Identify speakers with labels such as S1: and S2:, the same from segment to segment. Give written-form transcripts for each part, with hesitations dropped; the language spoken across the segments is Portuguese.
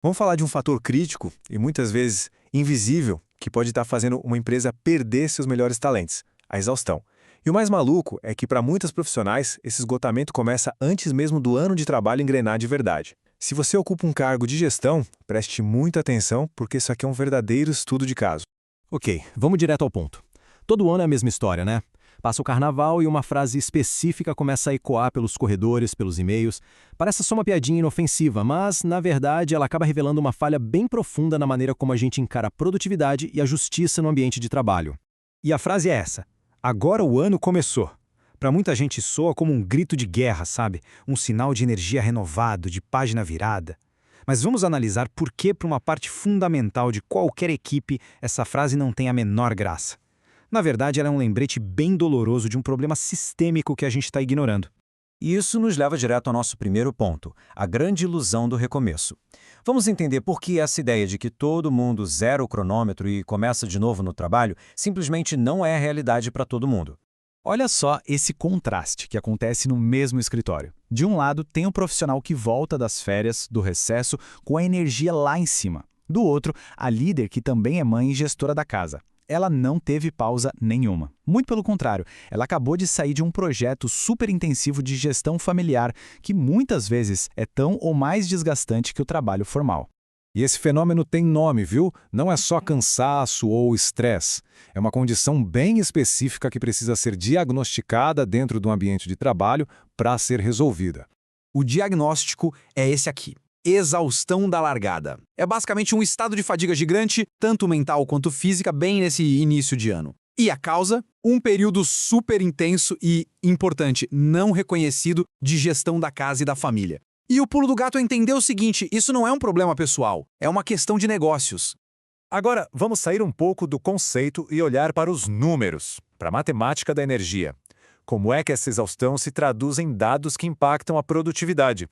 S1: Vamos falar de um fator crítico e muitas vezes invisível que pode estar fazendo uma empresa perder seus melhores talentos, a exaustão. E o mais maluco é que para muitos profissionais, esse esgotamento começa antes mesmo do ano de trabalho engrenar de verdade. Se você ocupa um cargo de gestão, preste muita atenção porque isso aqui é um verdadeiro estudo de caso.
S2: Ok, vamos direto ao ponto. Todo ano é a mesma história, né? Passa o carnaval e uma frase específica começa a ecoar pelos corredores, pelos e-mails. Parece só uma piadinha inofensiva, mas, na verdade, ela acaba revelando uma falha bem profunda na maneira como a gente encara a produtividade e a justiça no ambiente de trabalho.
S3: E a frase é essa: agora o ano começou. Para muita gente soa como um grito de guerra, sabe? Um sinal de energia renovado, de página virada. Mas vamos analisar por que, para uma parte fundamental de qualquer equipe, essa frase não tem a menor graça. Na verdade, ela é um lembrete bem doloroso de um problema sistêmico que a gente está ignorando.
S4: E isso nos leva direto ao nosso primeiro ponto, a grande ilusão do recomeço. Vamos entender por que essa ideia de que todo mundo zera o cronômetro e começa de novo no trabalho simplesmente não é a realidade para todo mundo.
S5: Olha só esse contraste que acontece no mesmo escritório. De um lado, tem o profissional que volta das férias, do recesso, com a energia lá em cima. Do outro, a líder que também é mãe e gestora da casa. Ela não teve pausa nenhuma. Muito pelo contrário, ela acabou de sair de um projeto super intensivo de gestão familiar que muitas vezes é tão ou mais desgastante que o trabalho formal.
S3: E esse fenômeno tem nome, viu? Não é só cansaço ou estresse. É uma condição bem específica que precisa ser diagnosticada dentro do ambiente de trabalho para ser resolvida.
S6: O diagnóstico é esse aqui: exaustão da largada. É basicamente um estado de fadiga gigante, tanto mental quanto física, bem nesse início de ano. E a causa? Um período super intenso e, importante, não reconhecido de gestão da casa e da família. E o pulo do gato é entender o seguinte: isso não é um problema pessoal, é uma questão de negócios.
S3: Agora, vamos sair um pouco do conceito e olhar para os números, para a matemática da energia. Como é que essa exaustão se traduz em dados que impactam a produtividade?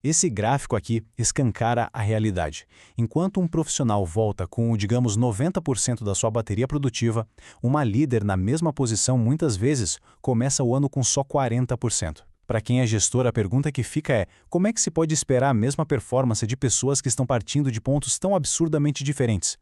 S2: Esse gráfico aqui escancara a realidade. Enquanto um profissional volta com, digamos, 90% da sua bateria produtiva, uma líder na mesma posição muitas vezes começa o ano com só 40%. Para quem é gestor, a pergunta que fica é: como é que se pode esperar a mesma performance de pessoas que estão partindo de pontos tão absurdamente diferentes?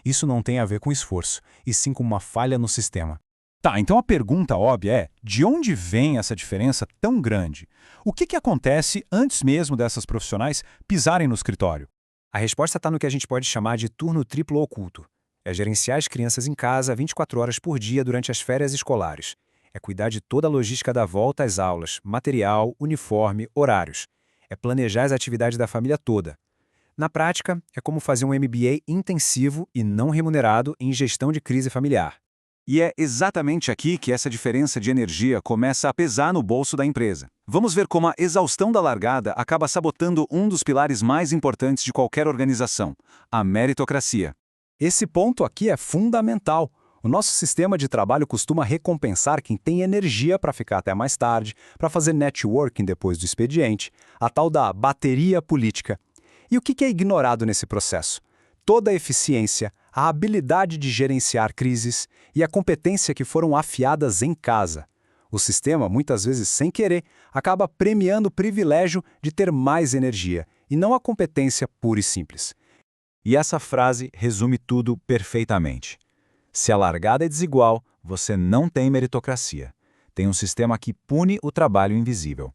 S2: Isso não tem a ver com esforço, e sim com uma falha no sistema.
S5: Tá, então a pergunta óbvia é: de onde vem essa diferença tão grande? O que acontece antes mesmo dessas profissionais pisarem no escritório?
S1: A resposta está no que a gente pode chamar de turno triplo oculto. É gerenciar as crianças em casa 24 horas por dia durante as férias escolares. É cuidar de toda a logística da volta às aulas, material, uniforme, horários. É planejar as atividades da família toda. Na prática, é como fazer um MBA intensivo e não remunerado em gestão de crise familiar.
S4: E é exatamente aqui que essa diferença de energia começa a pesar no bolso da empresa. Vamos ver como a exaustão da largada acaba sabotando um dos pilares mais importantes de qualquer organização, a meritocracia.
S5: Esse ponto aqui é fundamental. O nosso sistema de trabalho costuma recompensar quem tem energia para ficar até mais tarde, para fazer networking depois do expediente, a tal da bateria política. E o que é ignorado nesse processo? Toda a eficiência, a habilidade de gerenciar crises e a competência que foram afiadas em casa. O sistema, muitas vezes sem querer, acaba premiando o privilégio de ter mais energia, e não a competência pura e simples.
S4: E essa frase resume tudo perfeitamente. Se a largada é desigual, você não tem meritocracia. Tem um sistema que pune o trabalho invisível.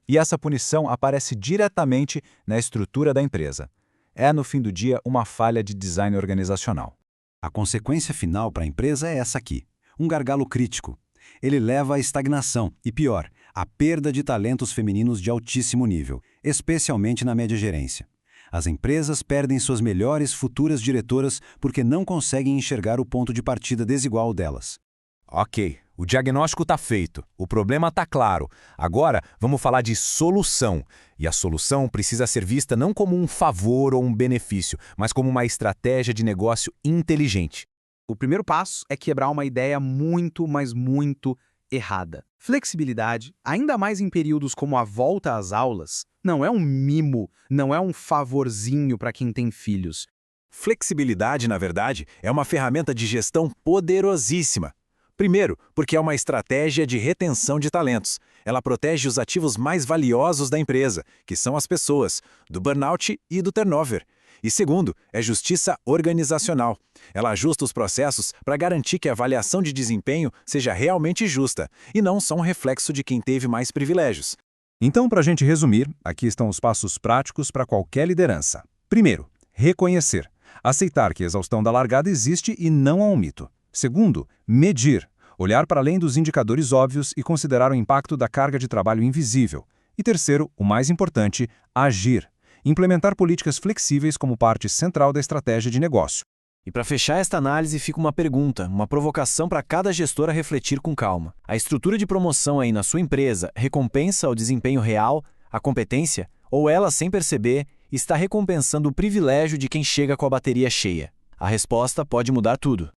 S4: E essa punição aparece diretamente na estrutura da empresa. É, no fim do dia, uma falha de design organizacional.
S7: A consequência final para a empresa é essa aqui: um gargalo crítico. Ele leva à estagnação e, pior, à perda de talentos femininos de altíssimo nível, especialmente na média gerência. As empresas perdem suas melhores futuras diretoras porque não conseguem enxergar o ponto de partida desigual delas.
S8: Ok, o diagnóstico está feito, o problema está claro. Agora vamos falar de solução. E a solução precisa ser vista não como um favor ou um benefício, mas como uma estratégia de negócio inteligente.
S6: O primeiro passo é quebrar uma ideia muito, mas muito errada. Flexibilidade, ainda mais em períodos como a volta às aulas, não é um mimo, não é um favorzinho para quem tem filhos.
S8: Flexibilidade, na verdade, é uma ferramenta de gestão poderosíssima. Primeiro, porque é uma estratégia de retenção de talentos. Ela protege os ativos mais valiosos da empresa, que são as pessoas, do burnout e do turnover.
S4: E segundo, é justiça organizacional. Ela ajusta os processos para garantir que a avaliação de desempenho seja realmente justa e não só um reflexo de quem teve mais privilégios.
S1: Então, para a gente resumir, aqui estão os passos práticos para qualquer liderança. Primeiro, reconhecer. Aceitar que a exaustão da largada existe e não é um mito. Segundo, medir. Olhar para além dos indicadores óbvios e considerar o impacto da carga de trabalho invisível. E terceiro, o mais importante, agir. Implementar políticas flexíveis como parte central da estratégia de negócio.
S5: E para fechar esta análise fica uma pergunta, uma provocação para cada gestor a refletir com calma. A estrutura de promoção aí na sua empresa recompensa o desempenho real, a competência, ou ela, sem perceber, está recompensando o privilégio de quem chega com a bateria cheia? A resposta pode mudar tudo.